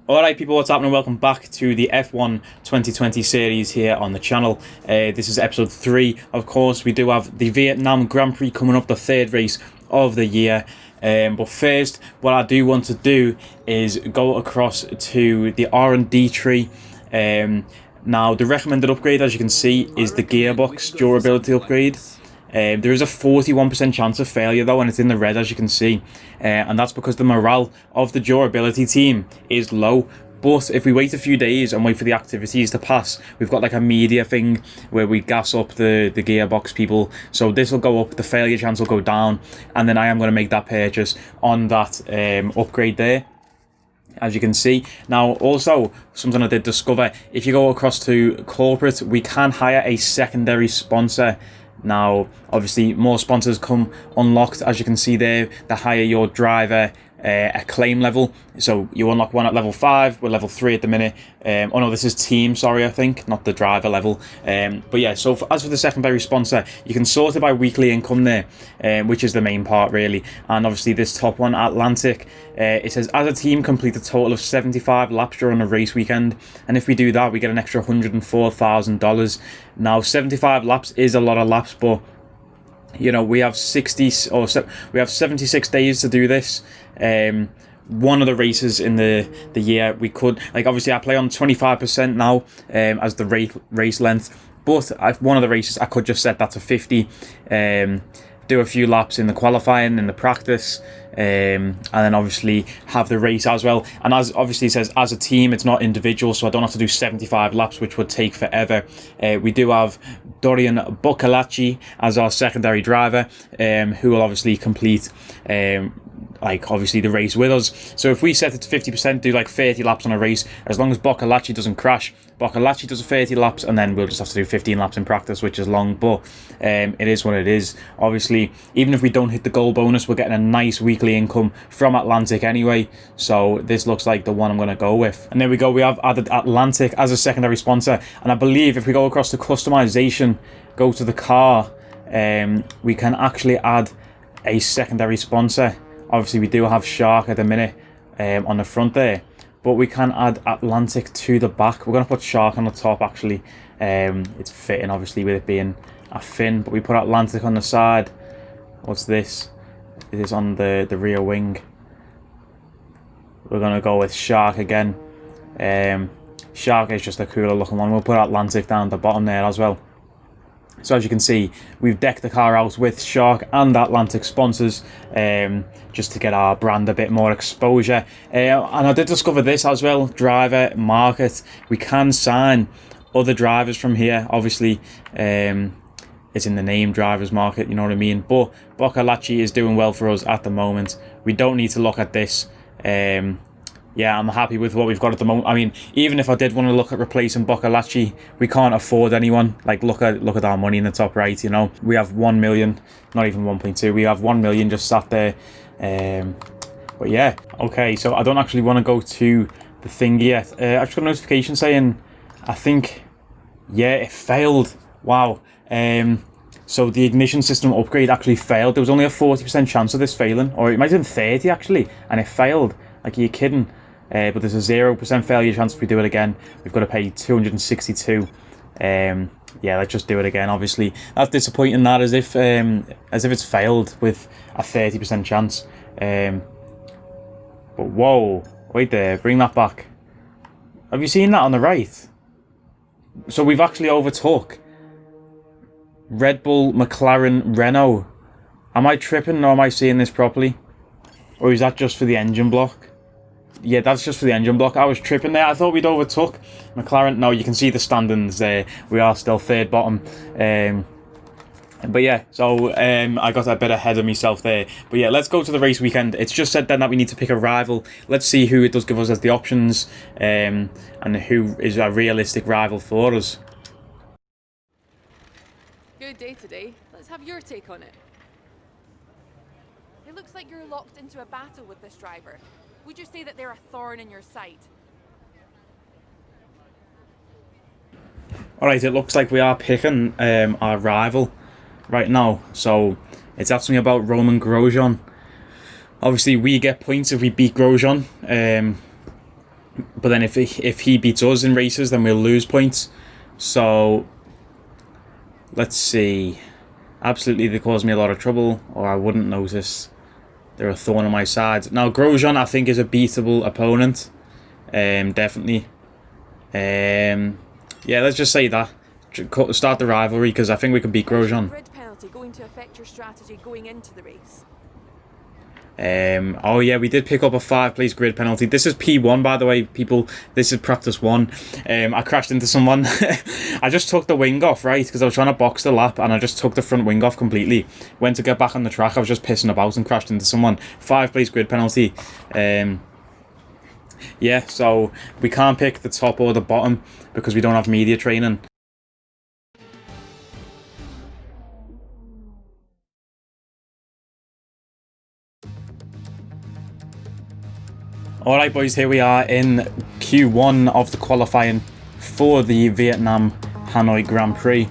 Alright people, what's happening? Welcome back to the F1 2020 series here on the channel. This is episode 3. Of course, we do have the Vietnam Grand Prix coming up, the third race of the year. But first, what I do want to do is go across to the R&D tree. Now, the recommended upgrade, as you can see, is the gearbox durability upgrade. There is a 41% chance of failure though, and it's in the red, as you can see, and that's because the morale of the durability team is low. But if we wait a few days and wait for the activities to pass, we've got like a media thing where we gas up the gearbox people, so this will go up, the failure chance will go down, and then I am going to make that purchase on that upgrade there, as you can see. Now, also, something I did discover, if you go across to corporate, we can hire a secondary sponsor. Now, obviously, more sponsors come unlocked, as you can see there. They hire your driver acclaim level. So you unlock one at level 5, we're level 3 at the minute. Oh no, this is team, sorry, I think, not the driver level. But yeah, so as for the secondary sponsor, you can sort it by weekly income there, which is the main part really. And obviously this top one, Atlantic, it says as a team complete a total of 75 laps during a race weekend, and if we do that we get an extra $104,000. Now 75 laps is a lot of laps, but you know, we have 76 days to do this. One of the races in the year, we could, like, obviously I play on 25% now as the race length, but one of the races I could just set that to 50, do a few laps in the qualifying, in the practice, and then obviously have the race as well. And as obviously it says, as a team, it's not individual, so I don't have to do 75 laps, which would take forever. We do have Dorian Boccolacci as our secondary driver, who will obviously complete like obviously the race with us. So if we set it to 50%, do like 30 laps on a race, as long as Boccolacci doesn't crash, Boccolacci does 30 laps, and then we'll just have to do 15 laps in practice, which is long, but it is what it is. Obviously, even if we don't hit the goal bonus, we're getting a nice weekly income from Atlantic anyway, so this looks like the one I'm going to go with. And there we go, we have added Atlantic as a secondary sponsor, and I believe if we go across to customization, go to the car, we can actually add a secondary sponsor. Obviously we do have Shark at the minute on the front there, but we can add Atlantic to the back. We're going to put Shark on the top actually. It's fitting obviously with it being a fin, but we put Atlantic on the side. What's this? It is on the rear wing. We're going to go with Shark again. Shark is just a cooler looking one. We'll put Atlantic down the bottom there as well. So as you can see, we've decked the car out with Shark and Atlantic sponsors, just to get our brand a bit more exposure. And I did discover this as well, driver market. We can sign other drivers from here. Obviously, it's in the name, drivers market, you know what I mean? But Boccolacci is doing well for us at the moment. We don't need to look at this. Yeah, I'm happy with what we've got at the moment. I mean, even if I did want to look at replacing Boccolacci, we can't afford anyone. Like, look at our money in the top right, you know. We have 1 million, not even 1.2. We have 1 million just sat there. But yeah, okay, so I don't actually want to go to the thing yet. I just got a notification saying, I think, yeah, it failed. Wow. So the ignition system upgrade actually failed. There was only a 40% chance of this failing, or it might have been 30 actually, and it failed. Like, are you kidding? But there's a 0% failure chance if we do it again. We've got to pay 262. Yeah, let's just do it again. Obviously, that's disappointing. That as if it's failed with a 30% chance. But whoa, wait there, bring that back. Have you seen that on the right? So we've actually overtook Red Bull, McLaren, Renault. Am I tripping, or am I seeing this properly? Or is that just for the engine block? Yeah, that's just for the engine block. I was tripping there. I thought we'd overtook McLaren. No, you can see the standings there. We are still third bottom. But yeah, so I got a bit ahead of myself there. But yeah, let's go to the race weekend. It's just said then that we need to pick a rival. Let's see who it does give us as the options, and who is a realistic rival for us. Good day today. Let's have your take on it. It looks like you're locked into a battle with this driver. Would you say that they're a thorn in your side? Alright, it looks like we are picking our rival right now. So it's asking me about Roman Grosjean. Obviously, we get points if we beat Grosjean. But then if he beats us in races, then we'll lose points. So let's see. Absolutely, they cause me a lot of trouble, or I wouldn't notice. They're a thorn on my side. Now Grosjean, I think, is a beatable opponent. Definitely. Yeah, let's just say that. Start the rivalry, because I think we can beat Grosjean. Grid penalty going to affect your strategy going into the race? Oh yeah, we did pick up a 5-place grid penalty. This is P1, by the way, people. This is practice 1. I crashed into someone. I just took the wing off, right, because I was trying to box the lap, and I just took the front wing off completely. Went to get back on the track, I was just pissing about and crashed into someone. 5-place grid penalty. Yeah, so we can't pick the top or the bottom because we don't have media training. Alright boys, here we are in Q1 of the qualifying for the Vietnam Hanoi Grand Prix.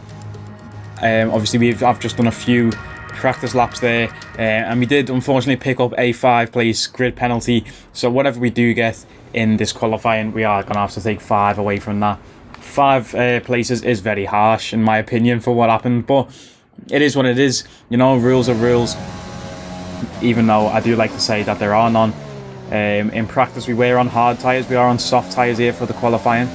Obviously I've just done a few practice laps there, and we did unfortunately pick up a 5-place grid penalty, so whatever we do get in this qualifying, we are going to have to take 5 away from that. 5 places is very harsh in my opinion for what happened, but it is what it is, you know, rules are rules, even though I do like to say that there are none. In practice we were on hard tyres, we are on soft tyres here for the qualifying.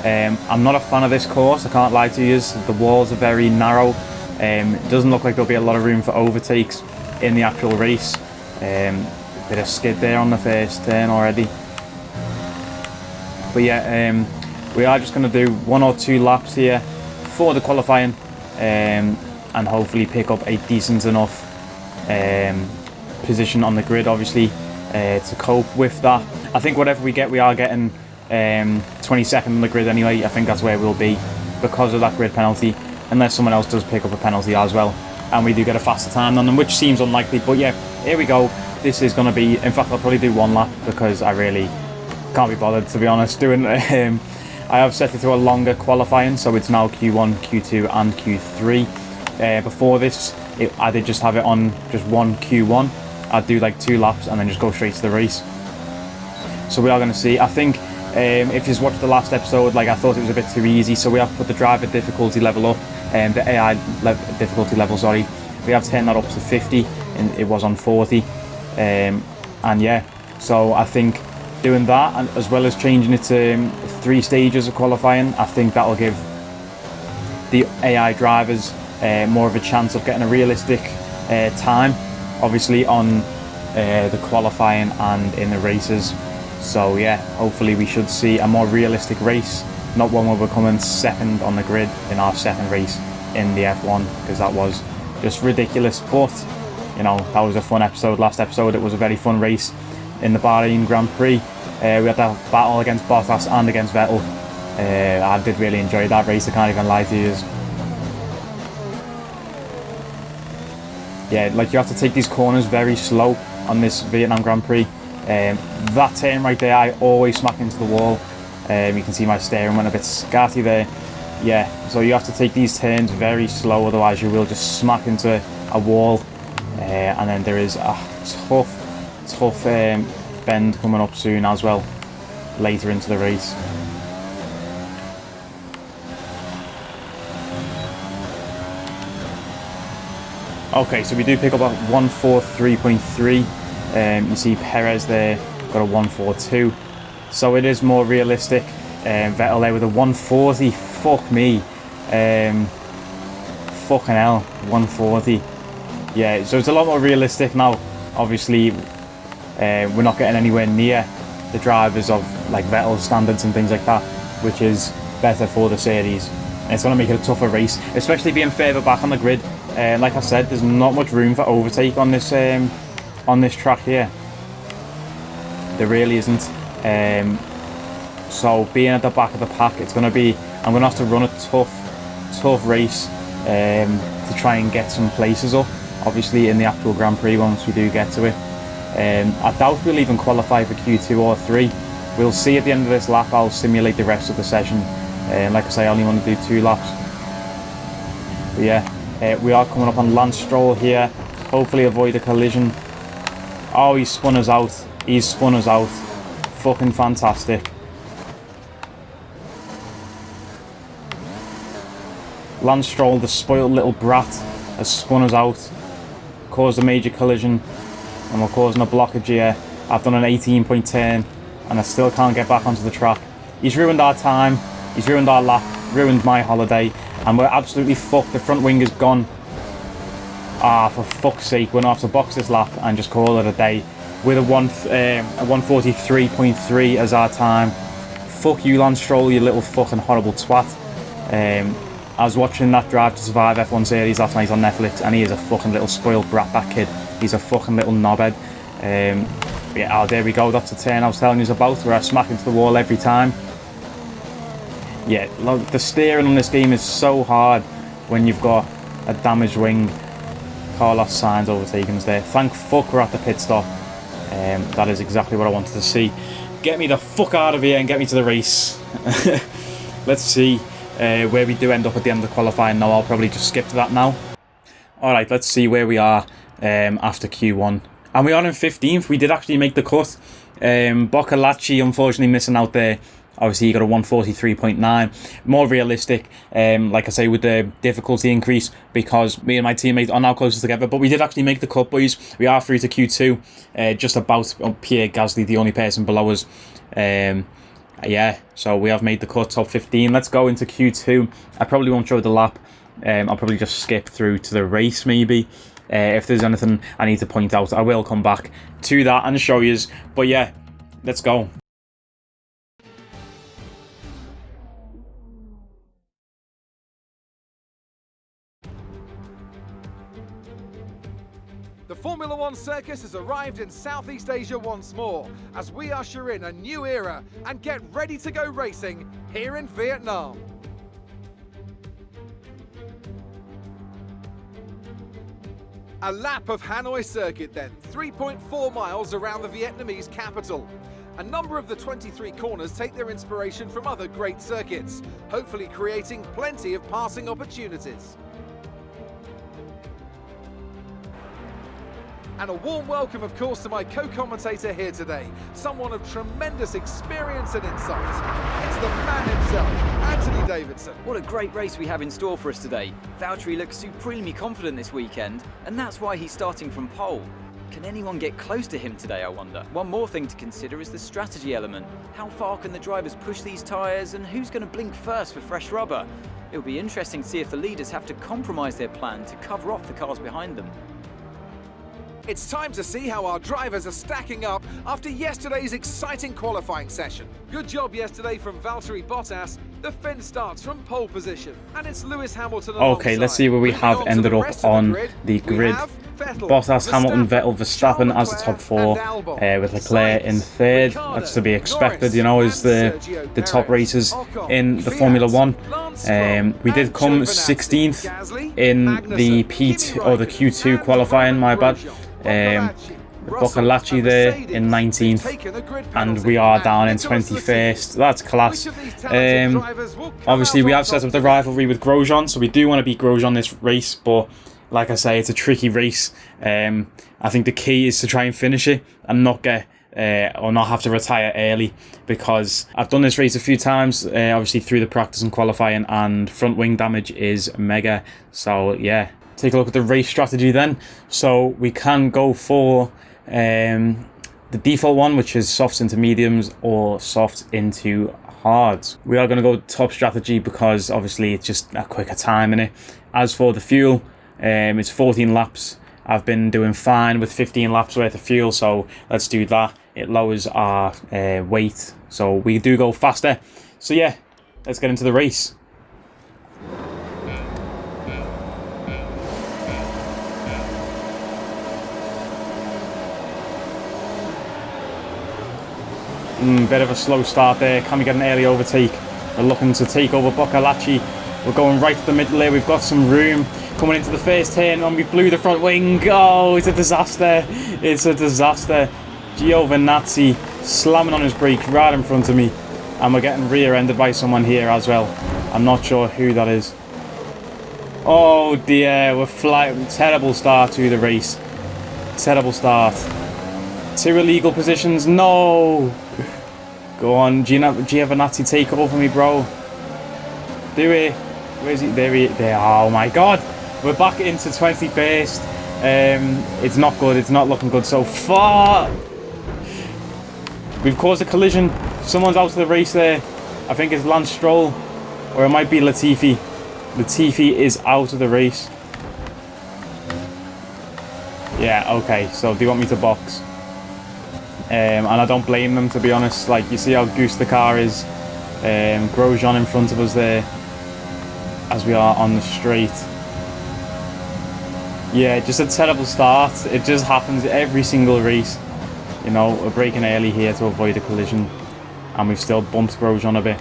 I'm not a fan of this course, I can't lie to you. The walls are very narrow. It doesn't look like there'll be a lot of room for overtakes in the actual race. Bit of skid there on the first turn already. But yeah, we are just going to do 1 or 2 laps here for the qualifying, and hopefully pick up a decent enough position on the grid, obviously, to cope with that. I think whatever we get, we are getting 22nd on the grid anyway. I think that's where we'll be because of that grid penalty, unless someone else does pick up a penalty as well and we do get a faster time on them, which seems unlikely. But yeah, here we go. This is going to be, in fact I'll probably do 1 lap because I really can't be bothered, to be honest, doing I have set it to a longer qualifying, so it's now Q1, Q2 and Q3. Before this I did just have it on just 1 Q1. I'd do like 2 laps and then just go straight to the race. So we are going to see. I think if you've watched the last episode, like, I thought it was a bit too easy, so we have put the driver difficulty level up, the AI difficulty level, sorry. We have turned that up to 50 and it was on 40. And yeah, so I think doing that, and as well as changing it to 3 stages of qualifying, I think that'll give the AI drivers more of a chance of getting a realistic time, obviously, on the qualifying and in the races. So yeah, hopefully we should see a more realistic race, not one where we're coming 2nd on the grid in our 2nd race in the F1, because that was just ridiculous. But you know, that was a fun episode. Last episode it was a very fun race in the Bahrain Grand Prix. We had that battle against Bottas and against Vettel. I did really enjoy that race, I can't even lie to you. Yeah, like, you have to take these corners very slow on this Vietnam Grand Prix. That turn right there, I always smack into the wall. You can see my steering went a bit scatty there. Yeah, so you have to take these turns very slow, otherwise you will just smack into a wall. And then there is a tough bend coming up soon as well, later into the race. Okay, so we do pick up a 143.3. You see Perez there got a 142, so it is more realistic. Vettel there with a 140. Fuck me, fucking hell, 140. Yeah, so it's a lot more realistic now. Obviously, we're not getting anywhere near the drivers of like Vettel standards and things like that, which is better for the series. And it's going to make it a tougher race, especially being further back on the grid. Like I said, there's not much room for overtake on this track here. There really isn't. So being at the back of the pack, it's going to be, I'm going to have to run a tough race to try and get some places up, obviously, in the actual Grand Prix once we do get to it. I doubt we'll even qualify for Q2 or 3. We'll see at the end of this lap. I'll simulate the rest of the session. Like I say, I only want to do 2 laps. But yeah, we are coming up on Lance Stroll here. Hopefully avoid a collision. Oh, he's spun us out. Fucking fantastic. Lance Stroll, the spoiled little brat, has spun us out, caused a major collision, and we're causing a blockage here. I've done an 18-point turn, and I still can't get back onto the track. He's ruined our time, he's ruined our lap, ruined my holiday, and we're absolutely fucked. The front wing is gone. Ah, for fuck's sake, we're going to have to box this lap and just call it a day with a 143.3 as our time. Fuck you, Lance Stroll, you little fucking horrible twat. I was watching that Drive to Survive F1 series last night on Netflix, and he is a fucking little spoiled brat, that kid. He's a fucking little knobhead. Yeah, oh, there we go, that's the turn I was telling you about, where I smack into the wall every time. Yeah, the steering on this game is so hard when you've got a damaged wing. Carlos Sainz overtaking us there. Thank fuck we're at the pit stop. That is exactly what I wanted to see. Get me the fuck out of here and get me to the race. Let's see where we do end up at the end of the qualifying. No, I'll probably just skip to that now. Alright, let's see where we are after Q1. And we are in 15th. We did actually make the cut. Boccalacci unfortunately missing out there. Obviously, you got a 143.9. More realistic, like I say, with the difficulty increase, because me and my teammate are now closer together. But we did actually make the cut, boys. We are through to Q2. Just about Pierre Gasly, the only person below us. Yeah, so we have made the cut, top 15. Let's go into Q2. I probably won't show the lap. I'll probably just skip through to the race, maybe. If there's anything I need to point out, I will come back to that and show you. But yeah, let's go. The Formula One circus has arrived in Southeast Asia once more, as we usher in a new era and get ready to go racing here in Vietnam. A lap of Hanoi circuit then, 3.4 miles around the Vietnamese capital. A number of the 23 corners take their inspiration from other great circuits, hopefully creating plenty of passing opportunities. And a warm welcome, of course, to my co-commentator here today, someone of tremendous experience and insight. It's the man himself, Anthony Davidson. What a great race we have in store for us today. Valtteri looks supremely confident this weekend, and that's why he's starting from pole. Can anyone get close to him today, I wonder? One more thing to consider is the strategy element. How far can the drivers push these tyres, and who's going to blink first for fresh rubber? It'll be interesting to see if the leaders have to compromise their plan to cover off the cars behind them. It's time to see how our drivers are stacking up after yesterday's exciting qualifying session. Good job yesterday from Valtteri Bottas. The Finn starts from pole position, and it's Lewis Hamilton alongside. Okay, let's see where we have ended up on the grid. Bottas, Hamilton, Vettel, Verstappen as the top four, with Leclerc in third. That's to be expected, you know, as the top racers in the Formula One. We did come 16th in the P2 or the Q2 qualifying, my bad. Boccalacci there in 19th, and we are down in 21st. That's class. Obviously, we have set up the rivalry with Grosjean, so we do want to beat Grosjean this race, but like I say, it's a tricky race. I think the key is to try and finish it and not get or not have to retire early, because I've done this race a few times, obviously through the practice and qualifying, and front wing damage is mega. So yeah, take a look at the race strategy then. So we can go for the default one, which is softs into mediums or softs into hards. We are going to go top strategy because obviously it's just a quicker time in it. As for the fuel, it's 14 laps. I've been doing fine with 15 laps worth of fuel, so let's do that. It lowers our weight, so we do go faster. So yeah, let's get into the race. Bit of a slow start there. Can we get an early overtake? We're looking to take over Boccalacci. We're going right to the middle there. We've got some room coming into the first turn, and we blew the front wing. Oh, it's a disaster. It's a disaster. Giovinazzi slamming on his brake right in front of me, and we're getting rear-ended by someone here as well. I'm not sure who that is. Oh dear, we're flying. Terrible start to the race. Terrible start. 2 illegal positions. No. Go on, Giovinazzi, take over me, bro. Do it. Where's he? There. Oh my god. We're back into 21st. It's not good. It's not looking good so far. We've caused a collision. Someone's out of the race there. I think it's Lance Stroll. Or it might be Latifi. Latifi is out of the race. Yeah, okay. So they want me to box. And I don't blame them, to be honest. Like, you see how goose the car is. Grosjean in front of us there. As we are on the straight. Yeah, just a terrible start. It just happens every single race. You know, we're braking early here to avoid a collision. And we've still bumped Grosjean a bit.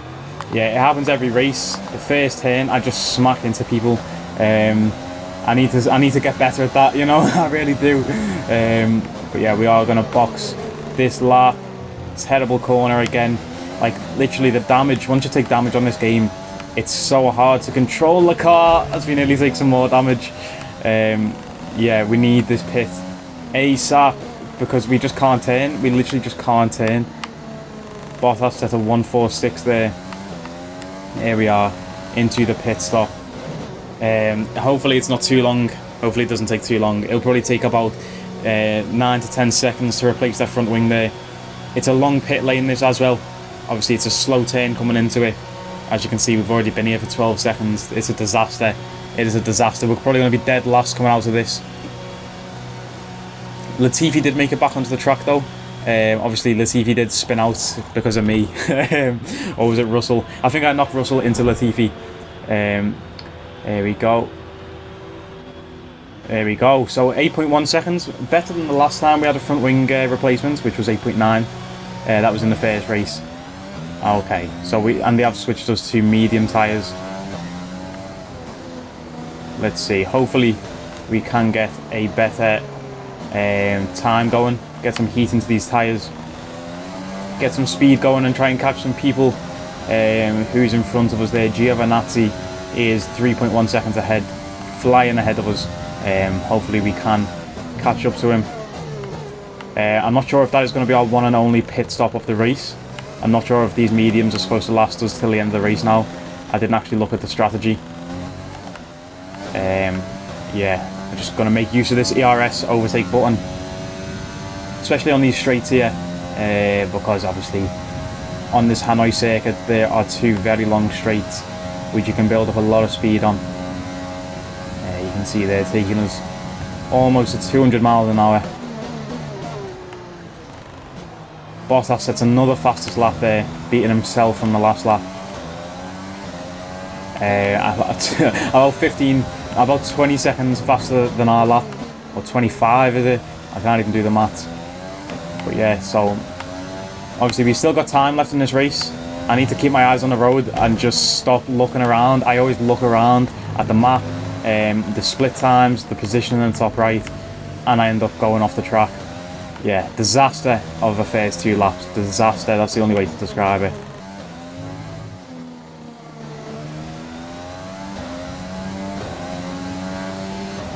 Yeah, it happens every race. The first turn, I just smack into people. I need to get better at that, you know. I really do. But yeah, we are going to box this lap. Terrible corner again. Like, literally the damage. Once you take damage on this game, it's so hard to control the car as we nearly take some more damage. Yeah, we need this pit ASAP because we just can't turn. We literally just can't turn. Bottas set a 146 there. Here we are into the pit stop. Hopefully it's not too long. Hopefully it doesn't take too long. It'll probably take about 9 to 10 seconds to replace that front wing there. It's a long pit lane this as well. Obviously it's a slow turn coming into it. As you can see, we've already been here for 12 seconds. It's a disaster. It is a disaster. We're probably going to be dead last coming out of this. Latifi did make it back onto the track though. Obviously Latifi did spin out because of me. Or was it Russell? I think I knocked Russell into Latifi. There we go. There we go. So 8.1 seconds. Better than the last time we had a front wing replacement, which was 8.9. That was in the first race. Okay, so they have switched us to medium tyres. Let's see, hopefully we can get a better time going, get some heat into these tyres, get some speed going and try and catch some people. Who's in front of us there? Giovinazzi is 3.1 seconds ahead, flying ahead of us. Hopefully we can catch up to him. I'm not sure if that is going to be our one and only pit stop of the race. I'm not sure if these mediums are supposed to last us till the end of the race now. I didn't actually look at the strategy. Yeah, I'm just going to make use of this ERS overtake button. Especially on these straights here. Because obviously on this Hanoi circuit there are two very long straights which you can build up a lot of speed on. You can see they're taking us almost at 200 miles an hour. Bottas sets another fastest lap there, beating himself from the last lap. About 20 seconds faster than our lap, or 25 is it? I can't even do the maths. But yeah, so obviously we still got time left in this race. I need to keep my eyes on the road and just stop looking around. I always look around at the map, the split times, the position in the top right, and I end up going off the track. Yeah, disaster of the first 2 laps. Disaster, that's the only way to describe it.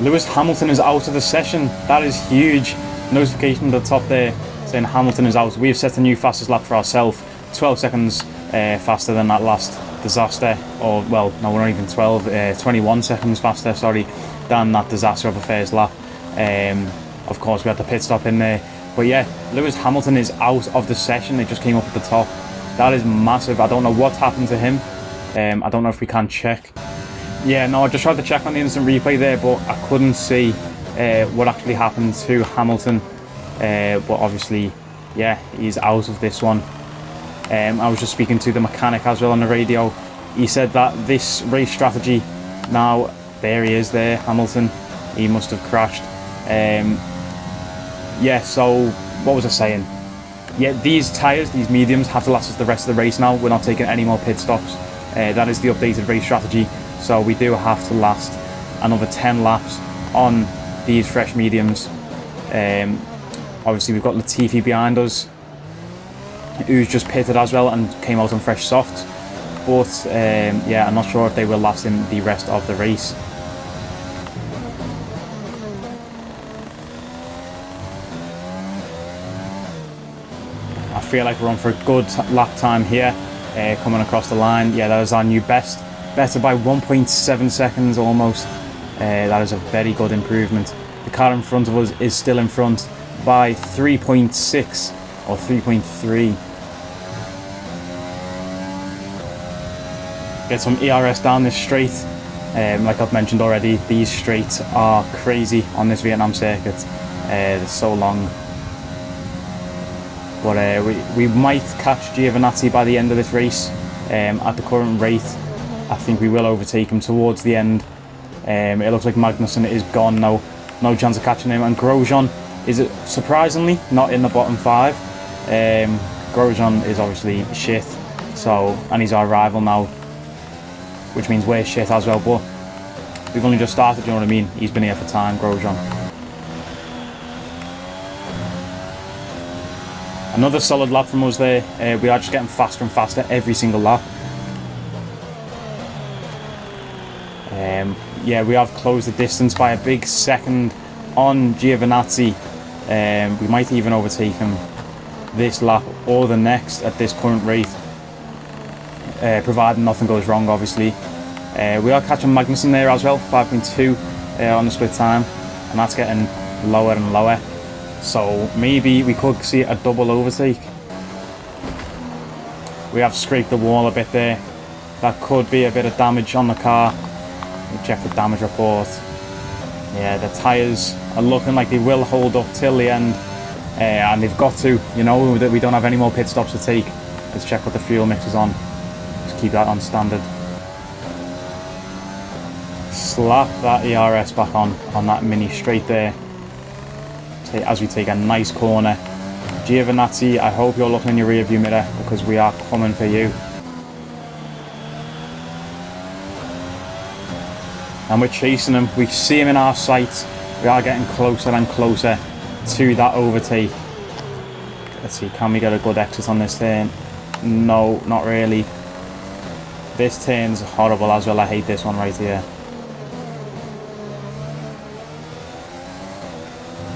Lewis Hamilton is out of the session. That is huge. Notification at the top there saying Hamilton is out. We have set a new fastest lap for ourselves. 12 seconds faster than that last disaster. Or, well, no, we're not even 12. 21 seconds faster, sorry, than that disaster of the first lap. Of course, we had the pit stop in there. But yeah, Lewis Hamilton is out of the session. It just came up at the top. That is massive. I don't know what happened to him. I don't know if we can check. Yeah, no, I just tried to check on the instant replay there, but I couldn't see what actually happened to Hamilton. But obviously, yeah, he's out of this one. I was just speaking to the mechanic as well on the radio. He said that this race strategy, now, there he is there, Hamilton. He must have crashed. Yeah, so what was I saying? Yeah, these tyres, these mediums, have to last us the rest of the race now. We're not taking any more pit stops. That is the updated race strategy. So we do have to last another 10 laps on these fresh mediums. Obviously we've got Latifi behind us, who's just pitted as well and came out on fresh softs. But yeah, I'm not sure if they will last in the rest of the race. I feel like we're on for a good lap time here, coming across the line. Yeah, that is our new best better by 1.7 seconds almost. That is a very good improvement. The car in front of us is still in front by 3.6 or 3.3. Get some ERS down this straight. Like I've mentioned already, these straights are crazy on this Vietnam circuit. They're so long. But we might catch Giovinazzi by the end of this race. At the current rate, I think we will overtake him towards the end. It looks like Magnussen is gone now. No chance of catching him. And Grosjean is surprisingly not in the bottom 5. Grosjean is obviously shit. And he's our rival now, which means we're shit as well. But we've only just started, you know what I mean? He's been here for time, Grosjean. Another solid lap from us there. We are just getting faster and faster every single lap. Yeah, we have closed the distance by a big second on Giovinazzi. We might even overtake him this lap or the next at this current rate, providing nothing goes wrong, obviously. We are catching Magnussen there as well, 5.2 on the split time, and that's getting lower and lower. So maybe we could see a double overtake. We have scraped the wall a bit there. That could be a bit of damage on the car. We'll check the damage report. Yeah, the tyres are looking like they will hold up till the end. And they've got to, you know, that we don't have any more pit stops to take. Let's check what the fuel mix is on. Just keep that on standard. Slap that ERS back on that mini straight there. As we take a nice corner. Giovinazzi, I hope you're looking in your rear view mirror, because we are coming for you. And we're chasing him. We see him in our sights. We are getting closer and closer to that overtake. Let's see, can we get a good exit on this turn? No, not really. This turn's horrible as well. I hate this one right here.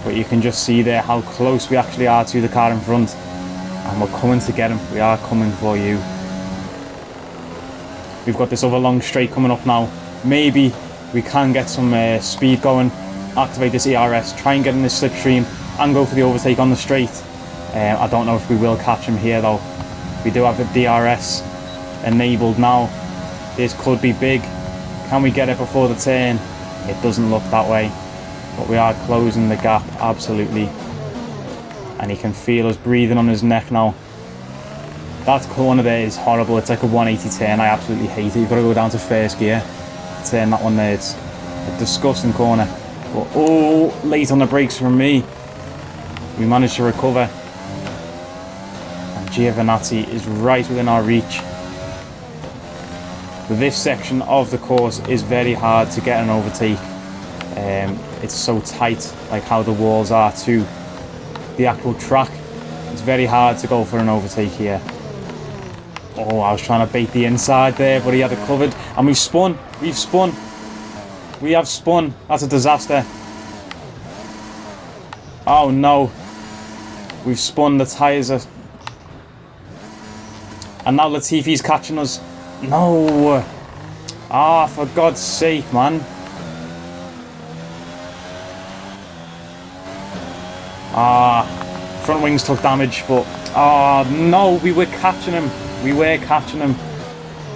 But you can just see there how close we actually are to the car in front. And we're coming to get him. We are coming for you. We've got this other long straight coming up now. Maybe we can get some speed going. Activate this ERS. Try and get in this slipstream. And go for the overtake on the straight. I don't know if we will catch him here though. We do have the DRS enabled now. This could be big. Can we get it before the turn? It doesn't look that way. But we are closing the gap, absolutely. And he can feel us breathing on his neck now. That corner there is horrible. It's like a 180 turn. I absolutely hate it. You've got to go down to first gear to turn that one there. It's a disgusting corner. But oh, late on the brakes from me. We managed to recover. And Giovinazzi is right within our reach. This section of the course is very hard to get an overtake. It's so tight, like how the walls are to the actual track. It's very hard to go for an overtake here. Oh, I was trying to bait the inside there, but he had it covered. And we've spun. We have spun. That's a disaster. Oh no. We've spun. The tyres are... And now Latifi's catching us. No. Ah, for God's sake, man. Front wings took damage, but no, we were catching him.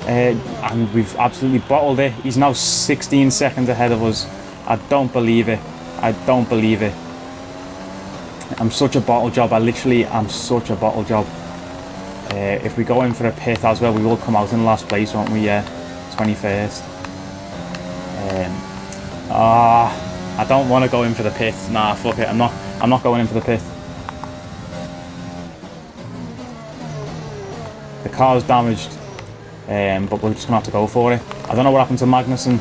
And we've absolutely bottled it. He's now 16 seconds ahead of us. I don't believe it. I'm such a bottle job. I literally am such a bottle job. If we go in for a pit as well, we will come out in last place, won't we? Yeah, 21st. I don't want to go in for the pit. Nah, fuck it. I'm not going in for the pit. The car's damaged, but we're just gonna have to go for it. I don't know what happened to Magnussen.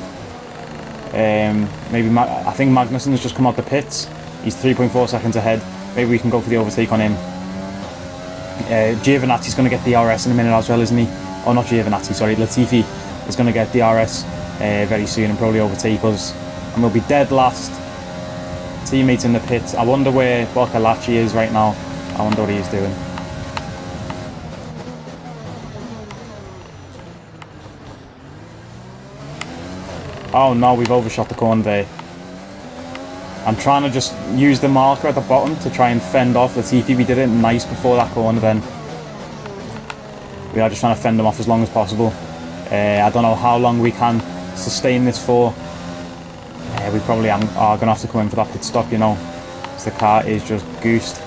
I think Magnussen has just come out the pits. He's 3.4 seconds ahead. Maybe we can go for the overtake on him. Giovinazzi's going to get DRS in a minute as well, isn't he? Oh, not Giovinazzi, sorry. Latifi is going to get DRS very soon and probably overtake us. And we'll be dead last. Teammates in the pits. I wonder where Boccolacci is right now. I wonder what he's doing. Oh no, we've overshot the corner there. I'm trying to just use the marker at the bottom to try and fend off Latifi. We did it nice before that corner then. We are just trying to fend them off as long as possible. I don't know how long we can sustain this for. We probably are going to have to come in for that pit stop, you know, because the car is just goosed.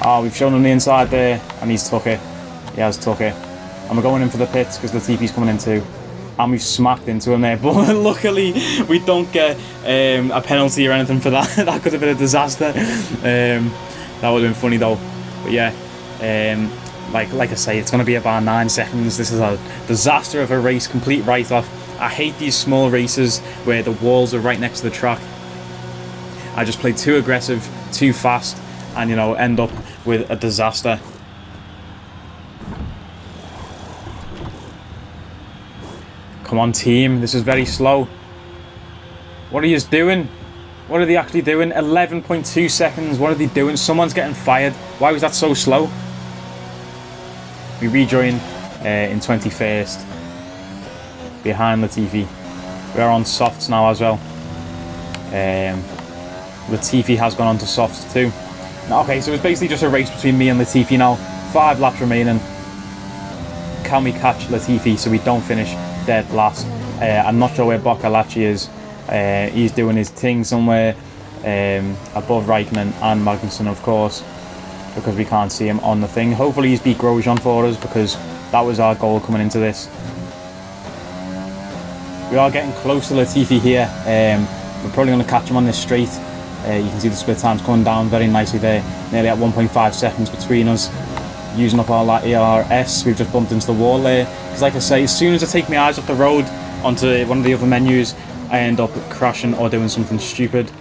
Oh, we've shown him the inside there, and he's took it. He has took it. And we're going in for the pits because Latifi's coming in too. And we've smacked into him there, but luckily we don't get a penalty or anything for that. That could have been a disaster. That would have been funny though. But yeah, like I say, it's going to be about 9 seconds. This is a disaster of a race, complete write-off. I hate these small races where the walls are right next to the track. I just play too aggressive, too fast, and you know, end up with a disaster. Come on, team. This is very slow. What are you doing? What are they actually doing? 11.2 seconds. What are they doing? Someone's getting fired. Why was that so slow? We rejoin in 21st. Behind Latifi. We are on softs now as well. Latifi has gone on to softs too. Okay, so it's basically just a race between me and Latifi now. 5 laps remaining. Can we catch Latifi so we don't finish dead last? I'm not sure where Boccolacci is. He's doing his thing somewhere above Raikkonen and Magnussen, of course, because we can't see him on the thing. Hopefully he's beat Grosjean for us, because that was our goal coming into this. We are getting close to Latifi here. We're probably going to catch him on this straight. You can see the split times coming down very nicely there, nearly at 1.5 seconds between us. Using up all that ERS, we've just bumped into the wall there. Because like I say, as soon as I take my eyes off the road onto one of the other menus, I end up crashing or doing something stupid.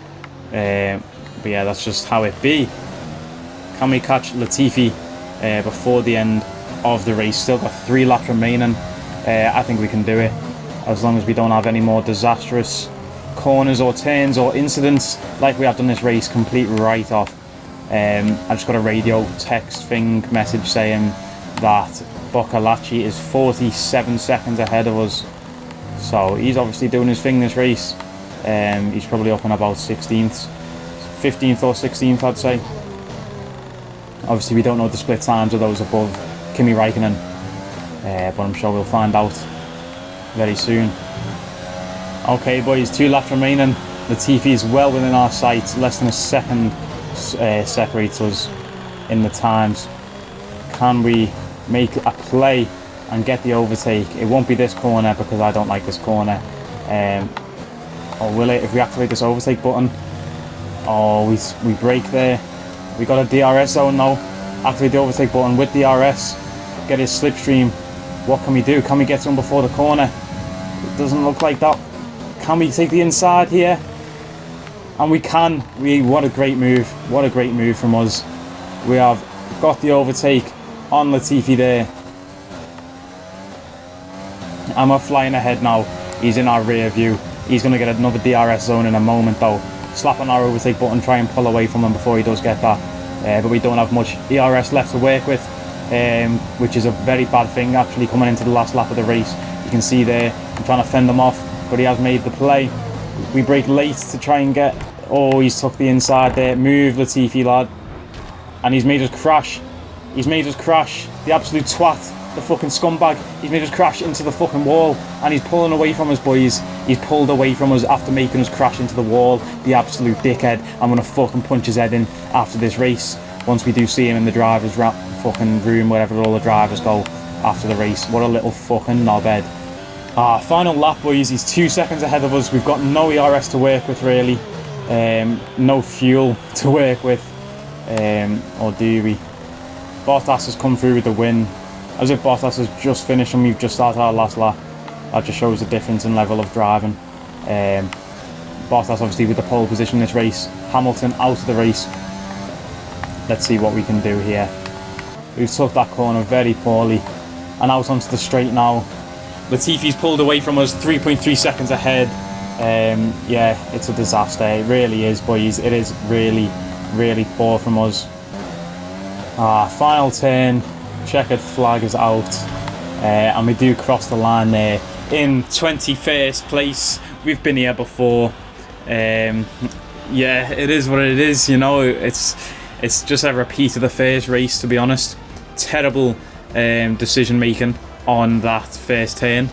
But yeah, that's just how it be. Can we catch Latifi before the end of the race? Still got 3 laps remaining. I think we can do it, as long as we don't have any more disastrous corners or turns or incidents like we have done this race. Complete write-off. I just got a radio text thing message saying that Boccolacci is 47 seconds ahead of us. So he's obviously doing his thing this race. He's probably up on about 16th, 15th or 16th, I'd say. Obviously we don't know the split times of those above Kimi Raikkonen, but I'm sure we'll find out very soon. Okay boys, 2 laps remaining. Latifi is well within our sights, less than a second separates us in the times. Can we make a play and get the overtake? It won't be this corner, because I don't like this corner. Or will it if we activate this overtake button? Oh, we brake there. We got a DRS zone now. Activate the overtake button with DRS. Get his slipstream. What can we do? Can we get to him before the corner? It doesn't look like that. Can we take the inside here? And we can. What a great move. What a great move from us. We have got the overtake on Latifi there. And we're flying ahead now. He's in our rear view. He's going to get another DRS zone in a moment though. Slap on our overtake button, try and pull away from him before he does get that. But we don't have much ERS left to work with, which is a very bad thing actually coming into the last lap of the race. You can see there, I'm trying to fend him off, but he has made the play. We brake late to try and get... Oh, he's took the inside there. Move, Latifi, lad. And he's made us crash. He's made us crash. The absolute twat. The fucking scumbag. He's made us crash into the fucking wall. And he's pulling away from us, boys. He's pulled away from us after making us crash into the wall. The absolute dickhead. I'm going to fucking punch his head in after this race. Once we do see him in the driver's fucking room, wherever all the drivers go after the race. What a little fucking knobhead. Final lap, boys. He's 2 seconds ahead of us. We've got no ERS to work with, really. No fuel to work with, or do we? Bottas has come through with the win, as if Bottas has just finished and we've just started our last lap. That just shows the difference in level of driving. Bottas obviously with the pole position in this race. Hamilton out of the race. Let's see what we can do here. We've took that corner very poorly and out onto the straight now. Latifi's pulled away from us, 3.3 seconds ahead. Yeah, it's a disaster. It really is, boys. It is really, really poor from us. Final turn. Checkered flag is out. and we do cross the line there in 21st place. We've been here before. Yeah, it is what it is, you know. It's just a repeat of the first race, to be honest. Terrible decision making on that first turn.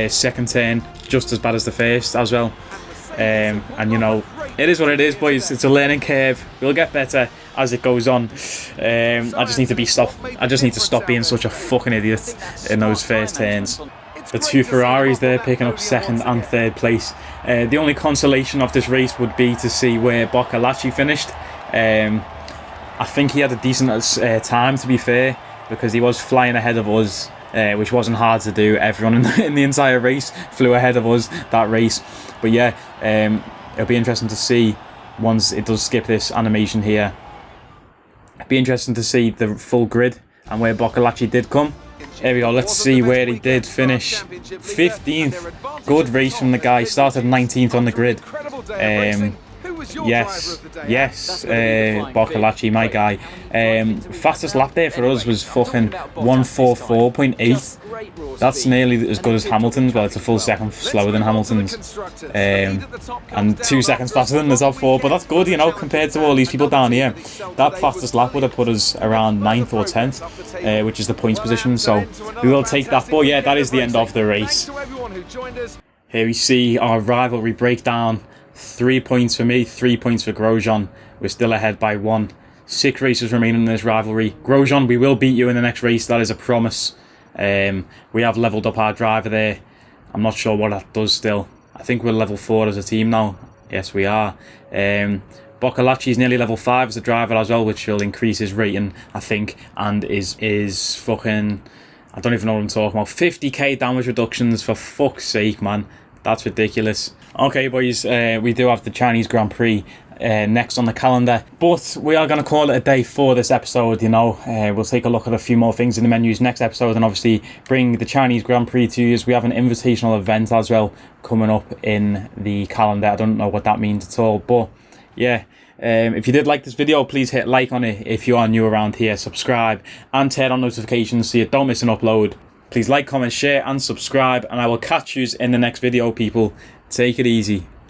Second turn, just as bad as the first as well. And you know, it is what it is, boys. It's a learning curve. We'll get better as it goes on. I just need to stop being such a fucking idiot in those first turns. The two Ferraris there picking up second and third place. The only consolation of this race would be to see where Boccolacci finished. I think he had a decent time, to be fair, because he was flying ahead of us, which wasn't hard to do. Everyone in the entire race flew ahead of us that race. But yeah, it'll be interesting to see once it does skip this animation here. It'll be interesting to see the full grid and where Boccolacci did come. Here we go, let's see where he did finish. 15th, good race from the guy, started 19th on the grid. Yes, Boccolacci, my guy. Fastest lap there for us was fucking 1:44.8. That's nearly as good as Hamilton's. Well, it's a full second slower than Hamilton's, and 2 seconds faster than the top 4. But that's good, you know, compared to all these people down here. That fastest lap would have put us around 9th or 10th, which is the points position. So we will take that. But yeah, that is the end of the race. Here we see our rivalry breakdown. 3 points for me, 3 points for Grosjean. We're still ahead by 1. 6 races remaining in this rivalry. Grosjean, we will beat you in the next race. That is a promise. We have leveled up our driver there. I'm not sure what that does still. I think we're level 4 as a team now. Yes, we are. Boccolacci is nearly level 5 as a driver as well, which will increase his rating, I think, and is fucking... I don't even know what I'm talking about. 50k damage reductions, for fuck's sake, man. That's ridiculous. Okay, boys, we do have the Chinese Grand Prix next on the calendar, but we are going to call it a day for this episode, you know. We'll take a look at a few more things in the menus next episode and obviously bring the Chinese Grand Prix to you. We have an invitational event as well coming up in the calendar. I don't know what that means at all, but yeah. If you did like this video, please hit like on it. If you are new around here, subscribe and turn on notifications so you don't miss an upload. Please like, comment, share and subscribe, and I will catch you in the next video, people. Take it easy.